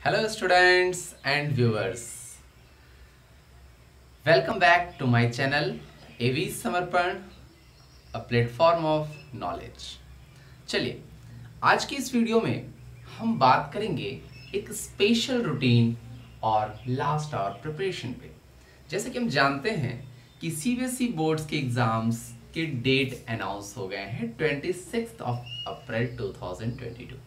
Hello, students and viewers. Welcome back to my channel AV समर्पण, a platform of knowledge. चलिए, आज की इस वीडियो में हम बात करेंगे एक स्पेशल रूटीन और लास्ट आवर प्रिपरेशन पे। जैसे कि हम जानते हैं कि सीबीएसई बोर्ड्स के एग्जाम्स के डेट अनाउंस हो गए हैं 26 अप्रैल 2022।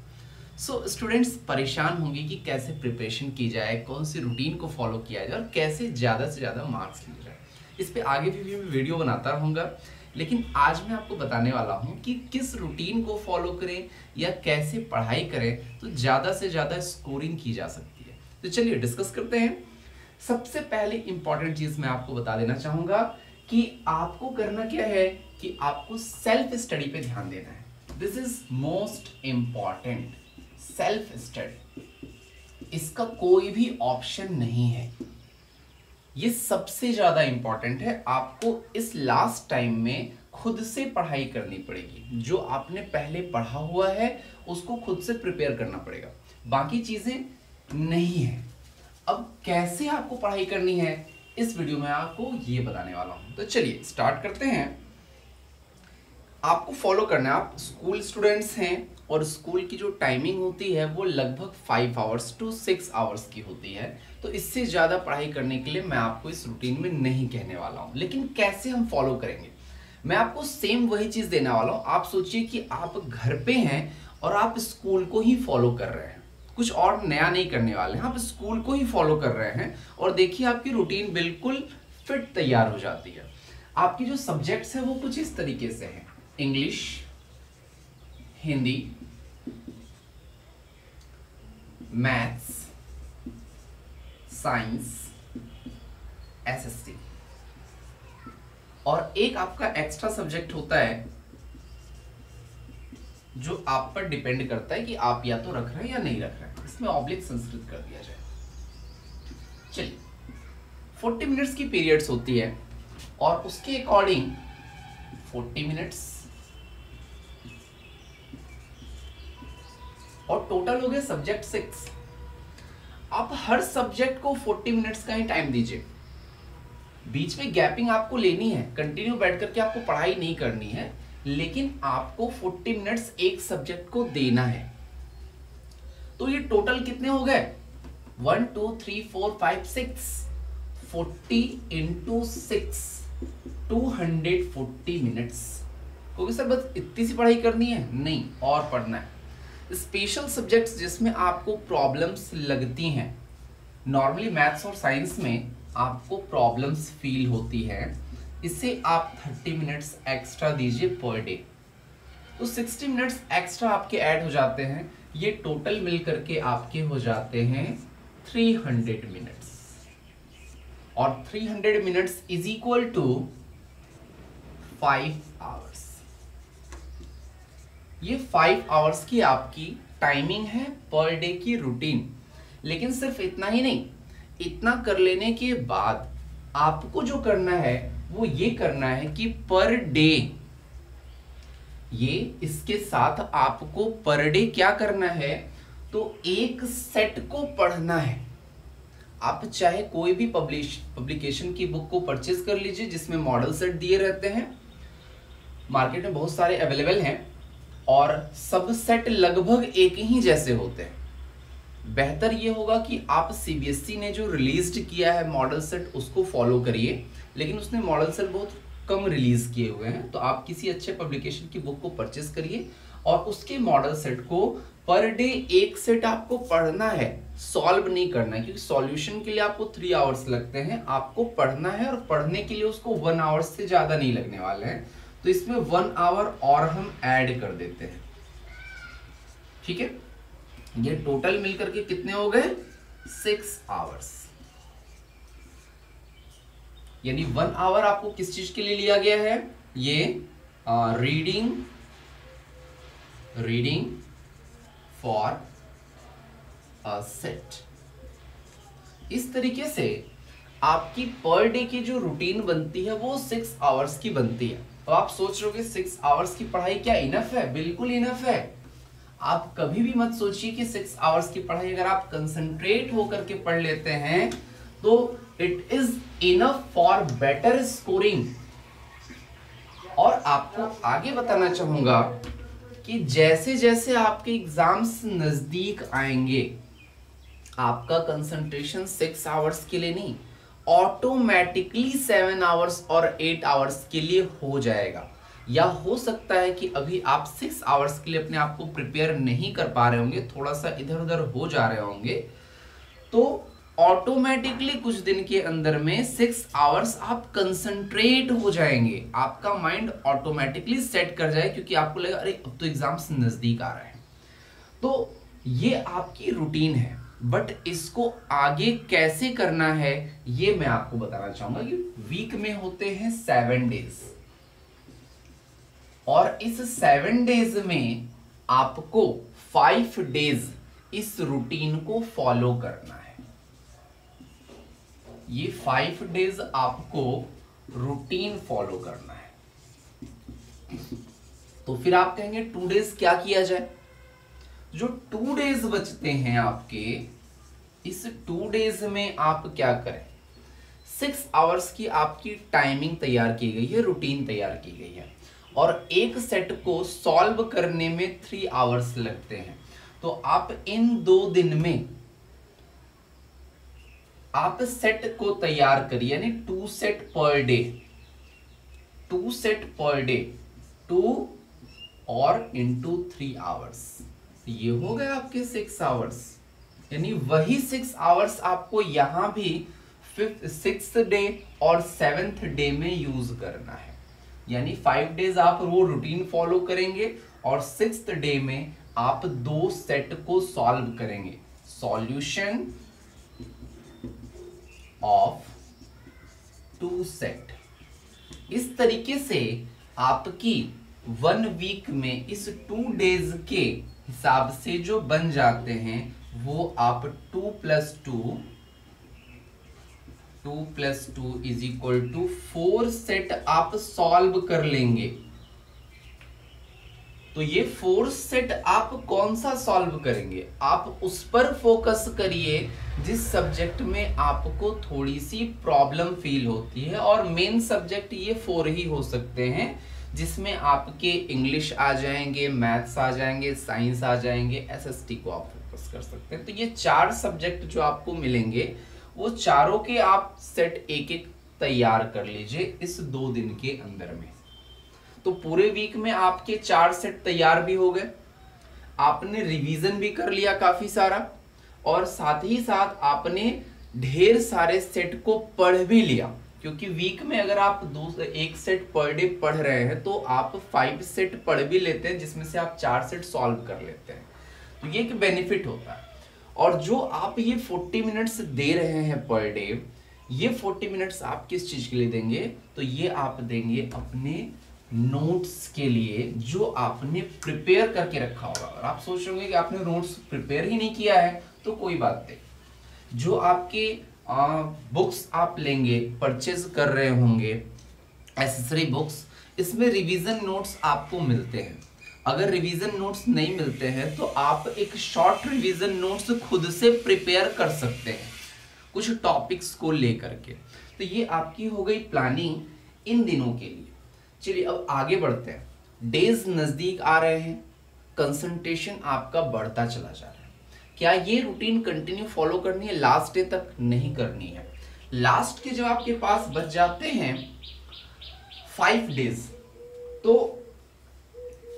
सो स्टूडेंट्स परेशान होंगे कि कैसे प्रिपरेशन की जाए, कौन सी रूटीन को फॉलो किया जाए और कैसे ज़्यादा से ज़्यादा मार्क्स लिए जाए। इस पे आगे भी मैं वीडियो बनाता रहूँगा, लेकिन आज मैं आपको बताने वाला हूँ कि किस रूटीन को फॉलो करें या कैसे पढ़ाई करें तो ज़्यादा से ज़्यादा स्कोरिंग की जा सकती है। तो चलिए डिस्कस करते हैं। सबसे पहले इंपॉर्टेंट चीज़ मैं आपको बता देना चाहूँगा कि आपको करना क्या है कि आपको सेल्फ स्टडी पे ध्यान देना है। This is most important. Self study, इसका कोई भी ऑप्शन नहीं है, ये सबसे ज्यादा इंपॉर्टेंट है। आपको इस लास्ट टाइम में खुद से पढ़ाई करनी पड़ेगी। जो आपने पहले पढ़ा हुआ है उसको खुद से प्रिपेयर करना पड़ेगा, बाकी चीजें नहीं है। अब कैसे आपको पढ़ाई करनी है इस वीडियो में आपको ये बताने वाला हूं। तो चलिए स्टार्ट करते हैं। आपको फॉलो करना है, आप स्कूल स्टूडेंट्स हैं और स्कूल की जो टाइमिंग होती है वो लगभग 5 आवर्स टू 6 आवर्स की होती है। तो इससे ज़्यादा पढ़ाई करने के लिए मैं आपको इस रूटीन में नहीं कहने वाला हूँ। लेकिन कैसे हम फॉलो करेंगे, मैं आपको सेम वही चीज़ देने वाला हूँ। आप सोचिए कि आप घर पे हैं और आप स्कूल को ही फॉलो कर रहे हैं, कुछ और नया नहीं करने वाले हैं, आप स्कूल को ही फॉलो कर रहे हैं और देखिए आपकी रूटीन बिल्कुल फिट तैयार हो जाती है। आपकी जो सब्जेक्ट्स हैं वो कुछ इस तरीके से हैं: English, Hindi, maths, science, SST, और एक आपका एक्स्ट्रा सब्जेक्ट होता है जो आप पर डिपेंड करता है कि आप या तो रख रहे हैं या नहीं रख रहे हैं। इसमें ऑब्लिक संस्कृत कर दिया जाए। चलिए 40 मिनट्स की पीरियड्स होती है और उसके अकॉर्डिंग 40 मिनट्स और टोटल हो गए सब्जेक्ट 6। आप हर सब्जेक्ट को 40 मिनट्स का ही टाइम दीजिए। बीच में गैपिंग आपको लेनी है, कंटिन्यू बैठ करके आपको पढ़ाई नहीं करनी है, लेकिन आपको 40 मिनट्स एक सब्जेक्ट को देना है। तो ये टोटल कितने हो गए? 1 2 3 4 5 6 40 इंटू 6 240 मिनट्स। क्योंकि सर बस इतनी सी पढ़ाई करनी है? नहीं, और पढ़ना है। स्पेशल सब्जेक्ट्स जिसमें आपको प्रॉब्लम्स लगती हैं, नॉर्मली मैथ्स और साइंस में आपको प्रॉब्लम्स फील होती है, इससे आप 30 मिनट्स एक्स्ट्रा दीजिए पर डे। तो 60 मिनट्स एक्स्ट्रा आपके ऐड हो जाते हैं। ये टोटल मिल करके आपके हो जाते हैं 300 मिनट्स, और 300 minutes is equal to 5 hours. ये 5 आवर्स की आपकी टाइमिंग है पर डे की रूटीन। लेकिन सिर्फ इतना ही नहीं, इतना कर लेने के बाद आपको जो करना है वो ये करना है कि पर डे, ये इसके साथ आपको पर डे क्या करना है, तो एक सेट को पढ़ना है। आप चाहे कोई भी पब्लिकेशन की बुक को परचेज कर लीजिए जिसमें मॉडल सेट दिए रहते हैं, मार्केट में बहुत सारे अवेलेबल हैं और सब सेट लगभग एक ही जैसे होते हैं। बेहतर ये होगा कि आप सीबीएसई ने जो रिलीज्ड किया है मॉडल सेट उसको फॉलो करिए, लेकिन उसने मॉडल सेट बहुत कम रिलीज किए हुए हैं। तो आप किसी अच्छे पब्लिकेशन की बुक को परचेस करिए और उसके मॉडल सेट को पर डे एक सेट आपको पढ़ना है, सॉल्व नहीं करना है, क्योंकि सॉल्यूशन के लिए आपको 3 आवर्स लगते हैं। आपको पढ़ना है और पढ़ने के लिए उसको 1 आवर से ज्यादा नहीं लगने वाले हैं। तो इसमें 1 आवर और हम ऐड कर देते हैं, ठीक है। ये टोटल मिलकर के कितने हो गए? 6 आवर्स। यानी 1 आवर आपको किस चीज के लिए लिया गया है? ये रीडिंग फॉर अ सेट। इस तरीके से आपकी पर डे की जो रूटीन बनती है वो 6 आवर्स की बनती है। तो आप सोच रहे हो कि 6 आवर्स की पढ़ाई क्या इनफ है? बिल्कुल इनफ है। आप कभी भी मत सोचिए कि 6 आवर्स की पढ़ाई अगर आप कंसंट्रेट होकर के पढ़ लेते हैं तो it is enough for better scoring. और आपको आगे बताना चाहूंगा कि जैसे जैसे आपके एग्जाम्स नजदीक आएंगे आपका कंसंट्रेशन 6 आवर्स के लिए नहीं, ऑटोमेटिकली 7 आवर्स और 8 आवर्स के लिए हो जाएगा। या हो सकता है कि अभी आप 6 आवर्स के लिए अपने आप को प्रिपेयर नहीं कर पा रहे होंगे, थोड़ा सा इधर उधर हो जा रहे होंगे, तो ऑटोमेटिकली कुछ दिन के अंदर में 6 आवर्स आप कंसंट्रेट हो जाएंगे, आपका माइंड ऑटोमेटिकली सेट कर जाए, क्योंकि आपको लगेगा अरे अब तो एग्जाम्स नजदीक आ रहे हैं। तो ये आपकी रूटीन है, बट इसको आगे कैसे करना है ये मैं आपको बताना चाहूंगा कि वीक में होते हैं 7 डेज, और इस 7 डेज में आपको 5 डेज इस रूटीन को फॉलो करना है। ये 5 डेज आपको रूटीन फॉलो करना है। तो फिर आप कहेंगे 2 डेज क्या किया जाए? जो 2 डेज बचते हैं आपके, इस 2 डेज में आप क्या करें? 6 आवर्स की आपकी टाइमिंग तैयार की गई है, रूटीन तैयार की गई है, और एक सेट को सॉल्व करने में 3 आवर्स लगते हैं। तो आप इन 2 दिन में आप सेट को तैयार करिए, यानी 2 set per day, 2 set per day, 2 और इंटू 3 आवर्स, ये हो गए आपके 6 आवर्स। यानी वही 6 आवर्स आपको यहां भी 6th डे और 7th डे में यूज करना है। यानी 5 डेज आप वो रूटीन फॉलो करेंगे और 6th डे में आप 2 सेट को सॉल्व करेंगे। Solution of 2 set. इस तरीके से आपकी 1 वीक में इस 2 डेज के हिसाब से जो बन जाते हैं वो आप 2 + 2 इज इक्वल टू 4 सेट आप सॉल्व कर लेंगे। तो ये 4 सेट आप कौन सा सॉल्व करेंगे? आप उस पर फोकस करिए जिस सब्जेक्ट में आपको थोड़ी सी प्रॉब्लम फील होती है, और मेन सब्जेक्ट ये 4 ही हो सकते हैं जिसमें आपके इंग्लिश आ जाएंगे, मैथ्स आ जाएंगे, साइंस आ जाएंगे, एसएसटी को आप फोकस कर सकते हैं। तो ये 4 सब्जेक्ट जो आपको मिलेंगे वो चारों के आप सेट एक एक तैयार कर लीजिए इस 2 दिन के अंदर में। तो पूरे वीक में आपके 4 सेट तैयार भी हो गए, आपने रिवीजन भी कर लिया काफी सारा, और साथ ही साथ आपने ढेर सारे सेट को पढ़ भी लिया। क्योंकि वीक में अगर आप 1 सेट पर डे पढ़ रहे हैं तो आप 5 सेट पढ़ भी लेते हैं, जिसमें से आप 4 सेट सॉल्व कर लेते हैं। तो ये एक बेनिफिट होता है। और जो आप ये 40 मिनट्स दे रहे हैं पर डे, ये 40 मिनट्स आप किस चीज के लिए देंगे? तो ये आप देंगे अपने नोट्स के लिए जो आपने प्रिपेयर करके रखा होगा। और आप सोच रहे होंगे कि आपने नोट्स प्रिपेयर ही नहीं किया है, तो कोई बात नहीं। जो आपके बुक्स आप लेंगे, परचेज कर रहे होंगे एसेसरी बुक्स, इसमें रिवीजन नोट्स आपको मिलते हैं। अगर रिवीजन नोट्स नहीं मिलते हैं तो आप एक शॉर्ट रिवीजन नोट्स खुद से प्रिपेयर कर सकते हैं कुछ टॉपिक्स को लेकर के। तो ये आपकी हो गई प्लानिंग इन दिनों के लिए। चलिए अब आगे बढ़ते हैं। डेज नजदीक आ रहे हैं, कंसंट्रेशन आपका बढ़ता चला जा रहा है। क्या ये रूटीन कंटिन्यू फॉलो करनी है? लास्ट डे तक नहीं करनी है। लास्ट के जब आपके पास बच जाते हैं 5 डेज, तो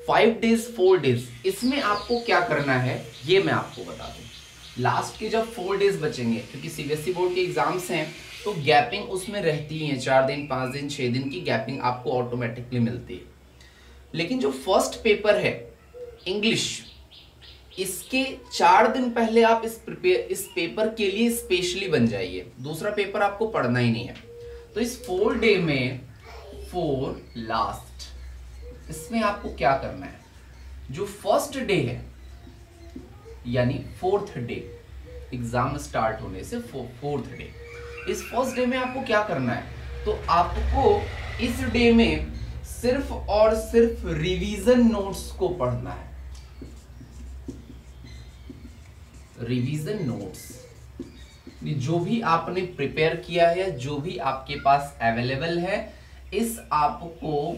5 डेज 4 डेज, इसमें आपको क्या करना है ये मैं आपको बता दूं। लास्ट के जब 4 डेज बचेंगे, क्योंकि सीबीएसई बोर्ड के एग्जाम्स हैं तो गैपिंग उसमें रहती है, 4 दिन 5 दिन 6 दिन की गैपिंग आपको ऑटोमेटिकली मिलती है। लेकिन जो फर्स्ट पेपर है इंग्लिश, इसके 4 दिन पहले आप इस पेपर के लिए स्पेशली बन जाइए। दूसरा पेपर आपको पढ़ना ही नहीं है। तो इस 4 डे में 4 लास्ट, इसमें आपको क्या करना है? जो फर्स्ट डे है यानी 4th डे, एग्जाम स्टार्ट होने से 4th डे, इस फर्स्ट डे में आपको क्या करना है? तो आपको इस डे में सिर्फ और सिर्फ रिवीजन नोट्स को पढ़ना है। रिवीजन नोट्स, जो भी आपने प्रिपेयर किया है, जो भी आपके पास अवेलेबल है, इस आपको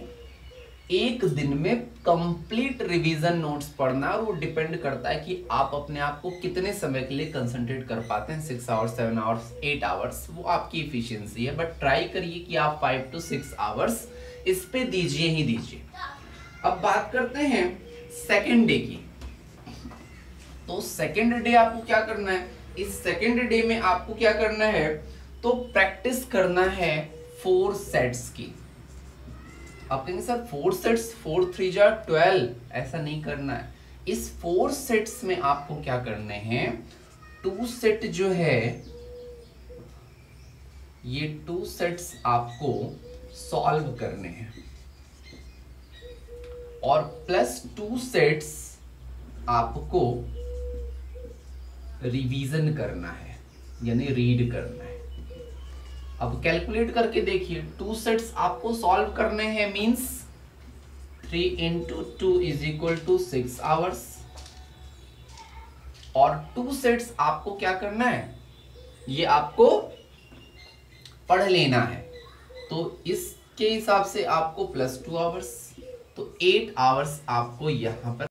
एक दिन में कंप्लीट रिवीजन नोट्स पढ़ना। और वो डिपेंड करता है कि आप अपने आप को कितने समय के लिए कंसंट्रेट कर पाते हैं, 6 आवर्स, 7 आवर्स, 8 आवर्स, वो आपकी इफिशियंसी है। बट ट्राई करिए कि आप 5 to 6 आवर्स इस पे दीजिए ही दीजिए। अब बात करते हैं सेकेंड डे की। तो सेकेंड डे आपको क्या करना है, इस सेकेंड डे में आपको क्या करना है, तो प्रैक्टिस करना है 4 सेट्स की। आप कहेंगे सर 4 सेट्स, 4 3 जा 12, ऐसा नहीं करना है। इस 4 सेट्स में आपको क्या करने हैं, 2 सेट जो है, ये 2 सेट्स आपको सॉल्व करने हैं और प्लस 2 सेट्स आपको रिवीजन करना है, यानी रीड करना है। अब कैलकुलेट करके देखिए, 2 सेट्स आपको सॉल्व करने हैं, means 3 into 2 is equal to 6 hours. और 2 सेट्स आपको क्या करना है, ये आपको पढ़ लेना है। तो इसके हिसाब से आपको प्लस 2 आवर्स, तो 8 आवर्स आपको यहां पर